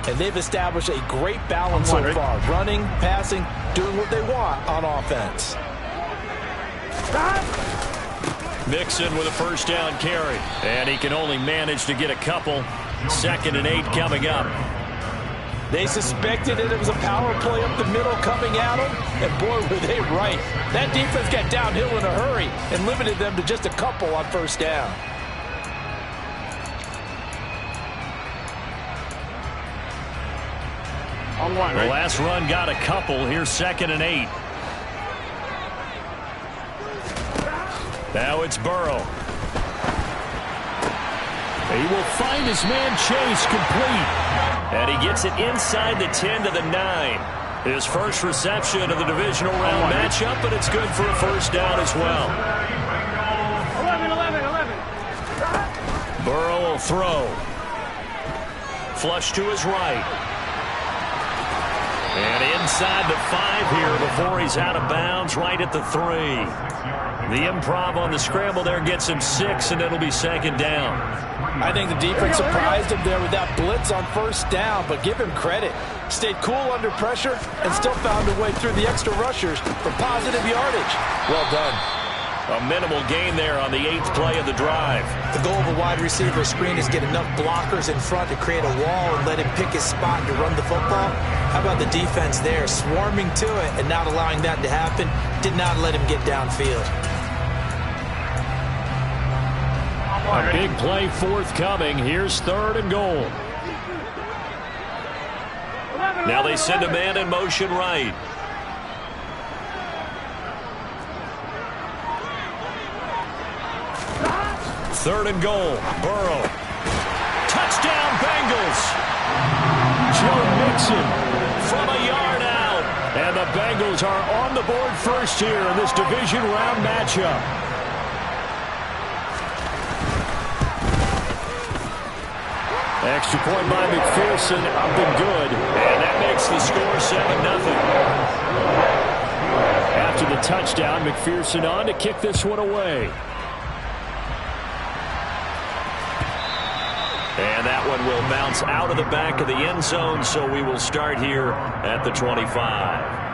And they've established a great balance so far. Running, passing, doing what they want on offense. Mixon with a first down carry. And he can only manage to get a couple. 2nd and 8 coming up. They suspected it was a power play up the middle coming at them. And boy, were they right. That defense got downhill in a hurry and limited them to just a couple on first down. The last run got a couple. Here's 2nd and 8. Now it's Burrow. He will find his man Chase complete. And he gets it inside the 10 to the 9. His first reception of the divisional round matchup, but it's good for a first down as well. 11. Burrow will throw. Flush to his right. And inside the 5 here before he's out of bounds, right at the 3. The improv on the scramble there gets him 6, and it'll be 2nd down. I think the defense surprised him there with that blitz on first down, but give him credit. Stayed cool under pressure and still found a way through the extra rushers for positive yardage. Well done. A minimal gain there on the 8th play of the drive. The goal of a wide receiver screen is get enough blockers in front to create a wall and let him pick his spot to run the football. How about the defense there, swarming to it and not allowing that to happen? Did not let him get downfield. A big play forthcoming. Here's 3rd and goal. Now they send a man in motion right. Third and goal. Burrow. Touchdown, Bengals. Joe Mixon from a yard out. And the Bengals are on the board first here in this division round matchup. Extra point by McPherson, up and good. And that makes the score 7-0. After the touchdown, McPherson on to kick this one away. And that one will bounce out of the back of the end zone, so we will start here at the 25.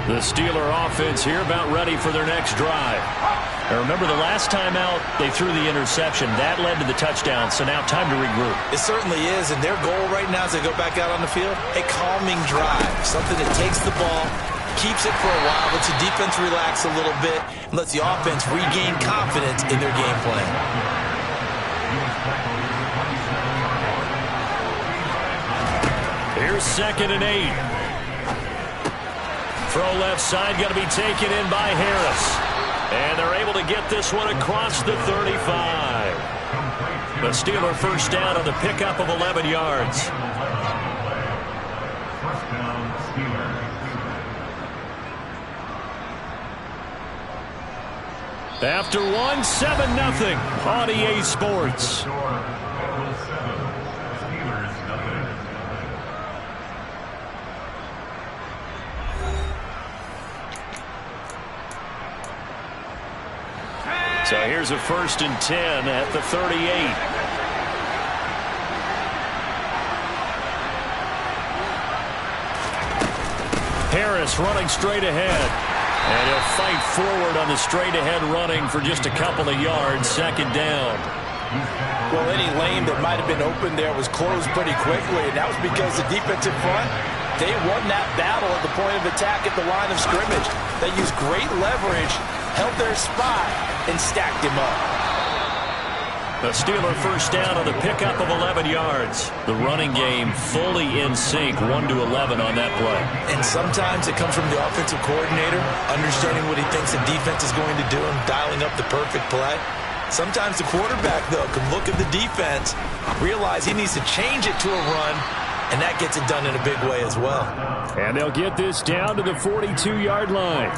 The Steeler offense here about ready for their next drive. Now remember, the last time out, they threw the interception. That led to the touchdown, so now time to regroup. It certainly is, and their goal right now as they go back out on the field, a calming drive, something that takes the ball, keeps it for a while, lets the defense relax a little bit, and lets the offense regain confidence in their game plan. Here's 2nd and 8. Throw left side, got to be taken in by Harris. And they're able to get this one across the 35. The Steeler first down on the pickup of 11 yards. After one, 7-0 on EA Sports. So here's a 1st and 10 at the 38. Harris running straight ahead. And he'll fight forward on the straight-ahead running for just a couple of yards. 2nd down. Well, any lane that might have been open there was closed pretty quickly, and that was because the defensive front, they won that battle at the point of attack at the line of scrimmage. They used great leverage, held their spot, and stacked him up. The Steeler first down on the pickup of 11 yards. The running game fully in sync, 1-11 on that play. And sometimes it comes from the offensive coordinator, understanding what he thinks the defense is going to do and dialing up the perfect play. Sometimes the quarterback, though, can look at the defense, realize he needs to change it to a run, and that gets it done in a big way as well. And they'll get this down to the 42-yard line.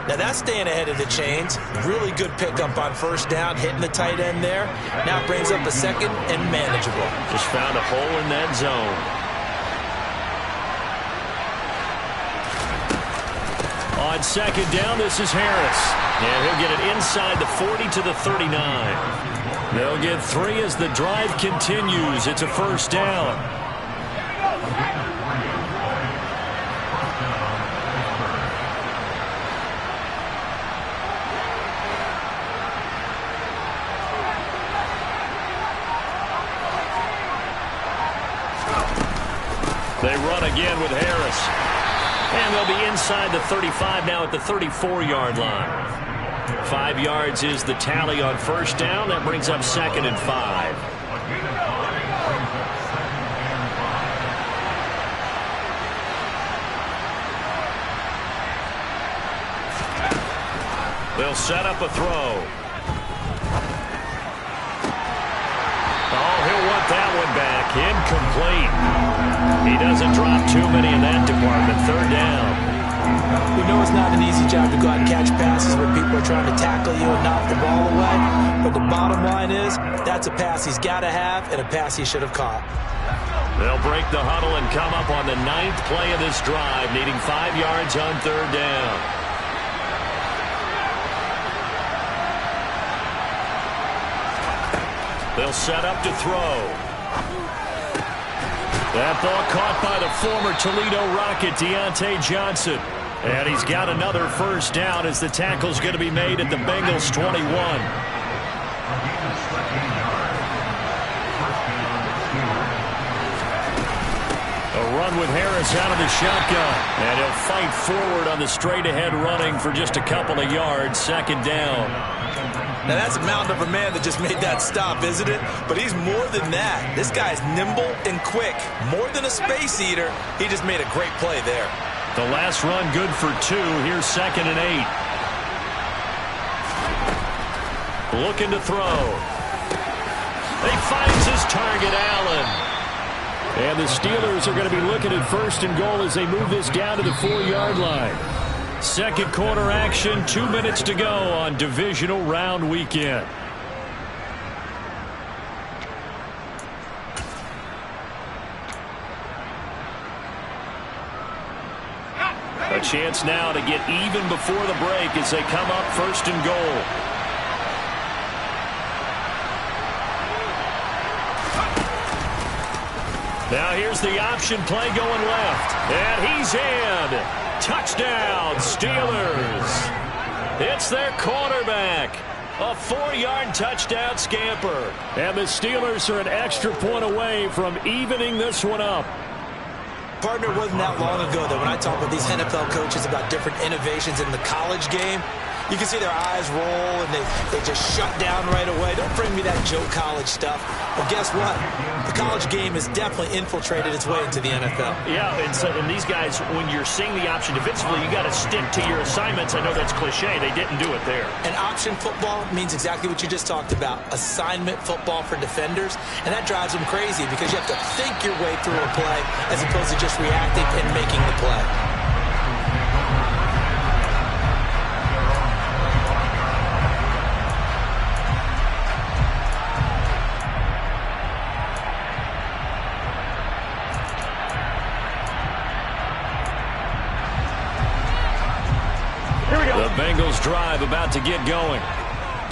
Now that's staying ahead of the chains. Really good pickup on first down, hitting the tight end there. Now brings up a 2nd and manageable. Just found a hole in that zone. On second down, this is Harris. And he'll get it inside the 40 to the 39. They'll get 3 as the drive continues. It's a first down. They run again with Harris. And they'll be inside the 35 now at the 34-yard line. 5 yards is the tally on first down. That brings up 2nd and 5. They'll set up a throw. Oh, he'll want that one back. Incomplete. He doesn't drop too many in that department. 3rd down. We know it's not an easy job to go out and catch passes when people are trying to tackle you and knock the ball away. But the bottom line is, that's a pass he's got to have and a pass he should have caught. They'll break the huddle and come up on the 9th play of this drive, needing 5 yards on 3rd down. They'll set up to throw. That ball caught by the former Toledo Rocket, Deontay Johnson. And he's got another first down as the tackle's going to be made at the Bengals 21. A run with Harris out of the shotgun. And he'll fight forward on the straight-ahead running for just a couple of yards. 2nd down. Now, that's a mountain of a man that just made that stop, isn't it? But he's more than that. This guy's nimble and quick. More than a space eater. He just made a great play there. The last run good for 2. Here's 2nd and 8. Looking to throw. He finds his target, Allen. And the Steelers are going to be looking at 1st and goal as they move this down to the 4-yard line. Second quarter action, 2 minutes to go on divisional round weekend. A chance now to get even before the break as they come up 1st and goal. Now here's the option play going left. And he's in. Touchdown, Steelers. It's their quarterback. A 4-yard touchdown scamper. And the Steelers are an extra point away from evening this one up. Partner, wasn't that long ago that when I talk with these NFL coaches about different innovations in the college game, you can see their eyes roll and they just shut down right away. Don't bring me that Joe College stuff. Well, guess what? The college game has definitely infiltrated its way into the NFL. Yeah, and these guys, when you're seeing the option defensively, you got to stick to your assignments. I know that's cliche. They didn't do it there. And option football means exactly what you just talked about. Assignment football for defenders. And that drives them crazy because you have to think your way through a play as opposed to just reacting and making the play. Bengals drive about to get going.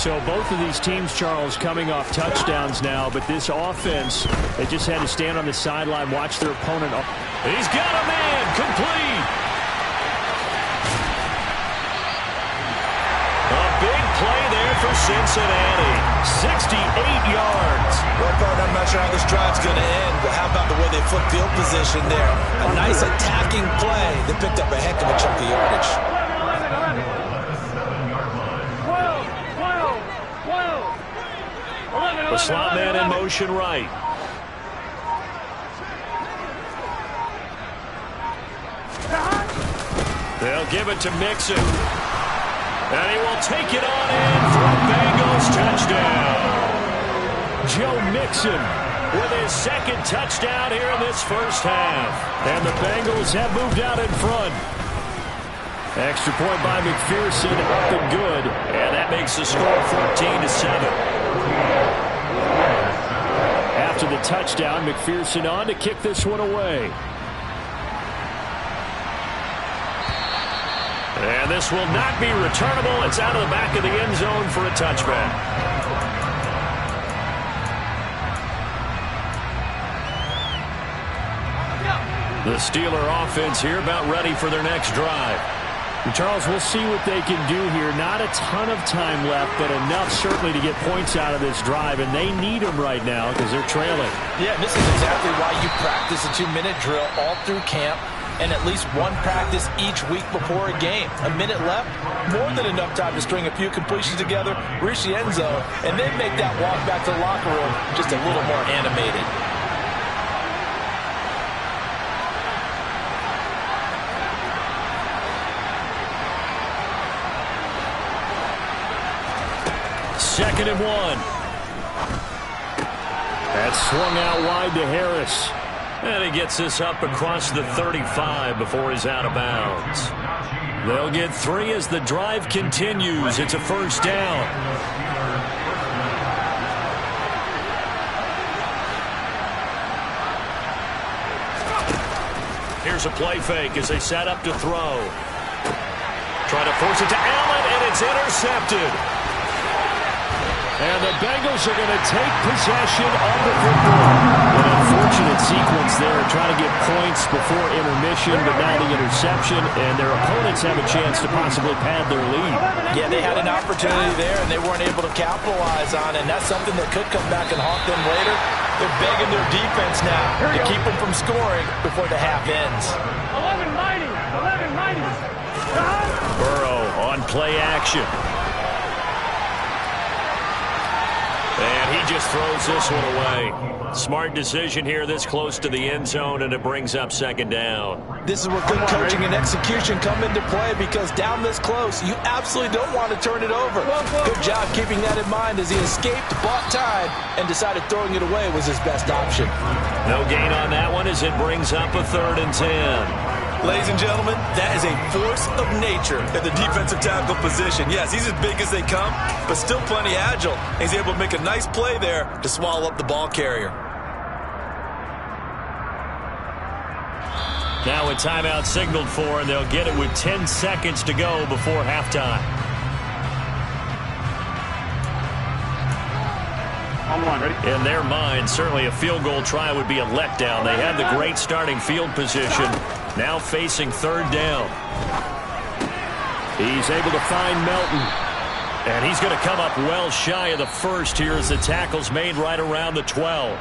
So both of these teams, Charles, coming off touchdowns now, but this offense, they just had to stand on the sideline, watch their opponent. He's got a man, complete. A big play there for Cincinnati. 68 yards. Well, Bart, I'm not sure how this drive's going to end, but how about the way they flipped field position there? A nice attacking play that picked up a heck of a chunk of yardage. The slot man in motion right. They'll give it to Mixon. And he will take it on in for a Bengals touchdown. Joe Mixon with his 2nd touchdown here in this first half. And the Bengals have moved out in front. Extra point by McPherson, up and good. And that makes the score 14-7. After the touchdown, McPherson on to kick this one away. And this will not be returnable. It's out of the back of the end zone for a touchback. The Steeler offense here about ready for their next drive. Charles, we'll see what they can do here. Not a ton of time left, but enough certainly to get points out of this drive, and they need them right now because they're trailing. Yeah, this is exactly why you practice a 2-minute drill all through camp and at least one practice each week before a game. A minute left, more than enough time to string a few completions together, reach the end zone, and then make that walk back to the locker room just a little more animated. Second and 1. That's swung out wide to Harris. And he gets this up across the 35 before he's out of bounds. They'll get 3 as the drive continues. It's a first down. Here's a play fake as they set up to throw. Try to force it to Allen, and it's intercepted. And the Bengals are going to take possession of the football. An unfortunate sequence there, trying to get points before intermission, but now the interception, and their opponents have a chance to possibly pad their lead. Yeah, they had an opportunity there, and they weren't able to capitalize on it, and that's something that could come back and haunt them later. They're begging their defense now to keep them from scoring before the half ends. 11 mighty. Burrow on play action. And he just throws this one away. Smart decision here this close to the end zone, and it brings up second down. This is where good coaching and execution come into play, because down this close, you absolutely don't want to turn it over. Good job keeping that in mind as he escaped, bought time, and decided throwing it away was his best option. No gain on that one as it brings up a 3rd and 10. Ladies and gentlemen, that is a force of nature at the defensive tackle position. Yes, he's as big as they come, but still plenty agile. He's able to make a nice play there to swallow up the ball carrier. Now a timeout signaled for, and they'll get it with 10 seconds to go before halftime. In their mind, certainly a field goal try would be a letdown. They had the great starting field position, now facing 3rd down. He's able to find Melton. And he's going to come up well shy of the first here as the tackle's made right around the 12.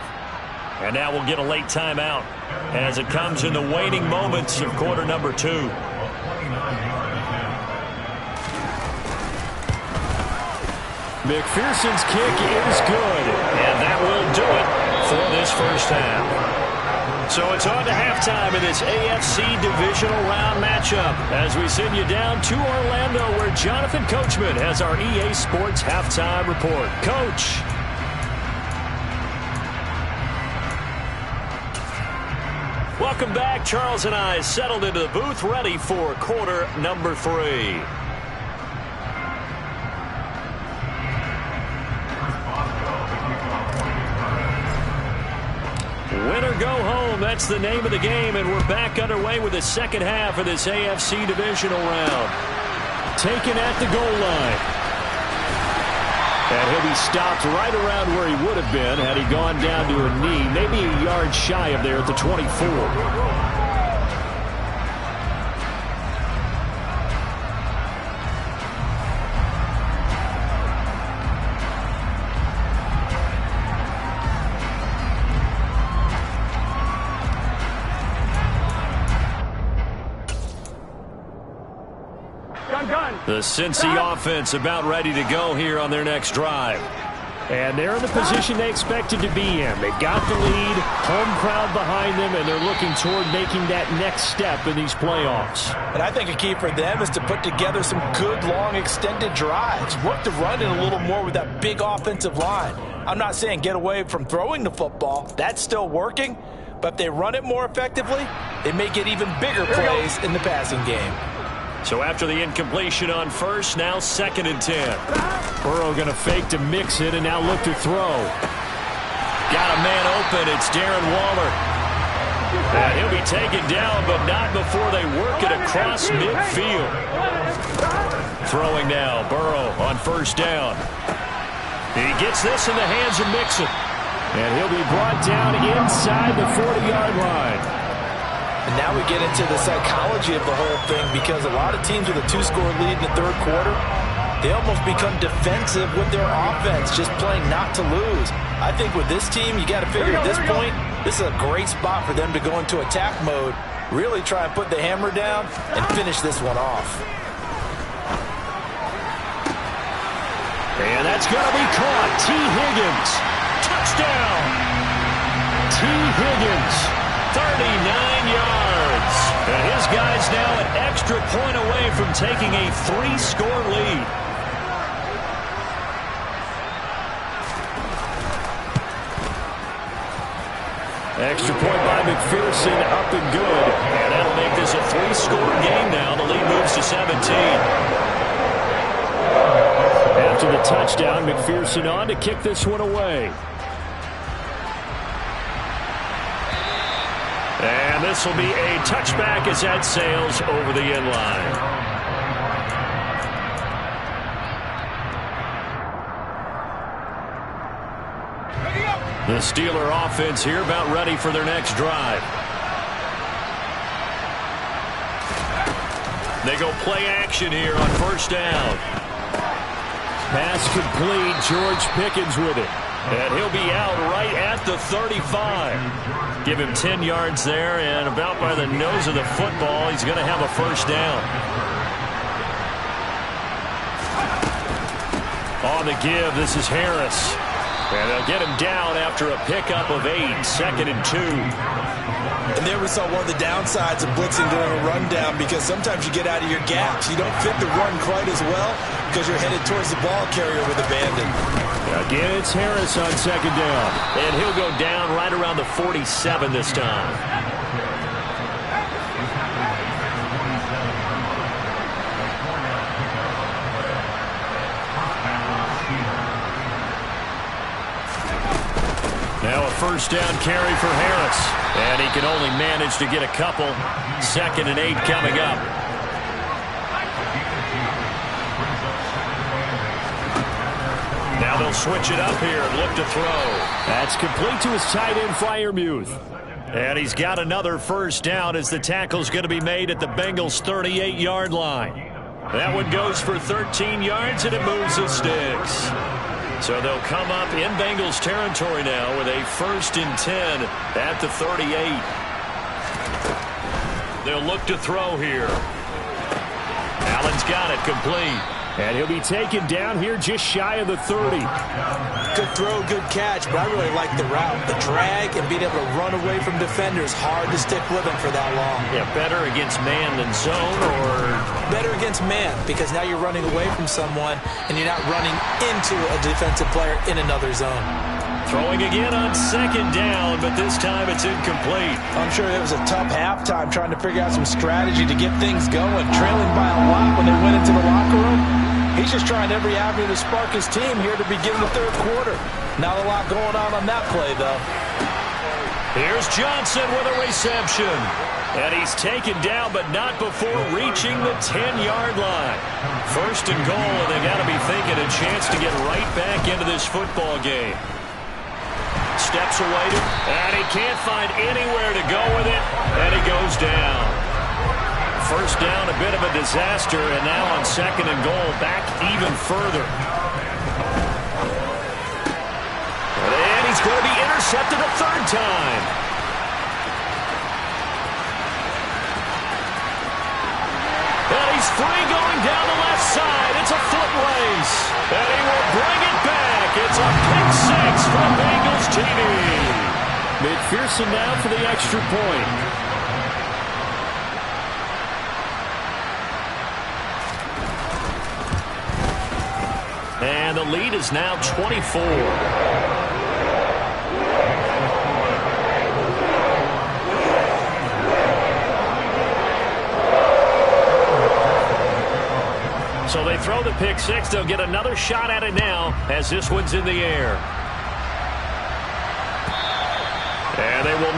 And now we'll get a late timeout as it comes in the waning moments of quarter number 2. McPherson's kick is good. And that will do it for this first half. So it's on to halftime in this AFC Divisional Round matchup as we send you down to Orlando, where Jonathan Coachman has our EA Sports Halftime Report. Coach. Welcome back. Charles and I settled into the booth, ready for quarter number 3. Win or go home, that's the name of the game, and we're back underway with the second half of this AFC Divisional Round. Taken at the goal line. And he'll be stopped right around where he would have been had he gone down to a knee, maybe a yard shy of there at the 24. The Cincy offense about ready to go here on their next drive. And they're in the position they expected to be in. They got the lead, home crowd behind them, and they're looking toward making that next step in these playoffs. And I think a key for them is to put together some good, long, extended drives. Work the run in a little more with that big offensive line. I'm not saying get away from throwing the football. That's still working. But if they run it more effectively, they may get even bigger plays in the passing game. So after the incompletion on first, now 2nd and 10. Burrow going to fake to mix it and now look to throw. Got a man open. It's Darren Waller. And he'll be taken down, but not before they work it across midfield. Throwing now, Burrow on first down. He gets this in the hands of Mixon. And he'll be brought down inside the 40-yard line. And now we get into the psychology of the whole thing, because a lot of teams with a 2-score lead in the third quarter, they almost become defensive with their offense, just playing not to lose. I think with this team, you got to figure at this point, this is a great spot for them to go into attack mode, really try and put the hammer down and finish this one off. And that's going to be caught. T. Higgins, touchdown. T. Higgins, 39 yards. And his guy's now an extra point away from taking a 3-score lead. Extra point by McPherson, up and good. And that'll make this a 3-score game now. The lead moves to 17. After the touchdown, McPherson on to kick this one away. And this will be a touchback as that sails over the end line. The Steeler offense here about ready for their next drive. They go play action here on first down. Pass complete. George Pickens with it. And he'll be out right at the 35. Give him 10 yards there, and about by the nose of the football, he's going to have a first down. On the give, this is Harris. And they'll get him down after a pickup of 8, 2nd and 2. And there we saw one of the downsides of blitzing during a rundown, because sometimes you get out of your gaps. You don't fit the run quite as well because you're headed towards the ball carrier with abandon. Again, it's Harris on 2nd down. And he'll go down right around the 47 this time. Now a first down carry for Harris. And he can only manage to get a couple. 2nd and 8 coming up. Now they'll switch it up here and look to throw. That's complete to his tight end, Freiermuth. And he's got another first down as the tackle's going to be made at the Bengals' 38-yard line. That one goes for 13 yards, and it moves the sticks. So they'll come up in Bengals territory now with a 1st and 10 at the 38. They'll look to throw here. Allen's got it complete. And he'll be taken down here just shy of the 30. Good throw, good catch, but I really like the route. The drag and being able to run away from defenders, hard to stick with him for that long. Yeah, better against man than zone, or? Better against man, because now you're running away from someone and you're not running into a defensive player in another zone. Throwing again on 2nd down, but this time it's incomplete. I'm sure it was a tough halftime trying to figure out some strategy to get things going. Trailing by a lot when they went into the locker room. He's just trying every avenue to spark his team here to begin the third quarter. Not a lot going on that play, though. Here's Johnson with a reception. And he's taken down, but not before reaching the 10-yard line. 1st and goal, and they got to be thinking a chance to get right back into this football game. Steps away, and he can't find anywhere to go with it, and he goes down. First down, a bit of a disaster, and now on 2nd and goal, back even further. And he's going to be intercepted a 3rd time. And he's free going down the left side. It's a foot race, and he will bring it back. It's a pick 6 for Bengals TV. McPherson now for the extra point. And the lead is now 24. So they throw the pick 6. They'll get another shot at it now as this one's in the air. And they will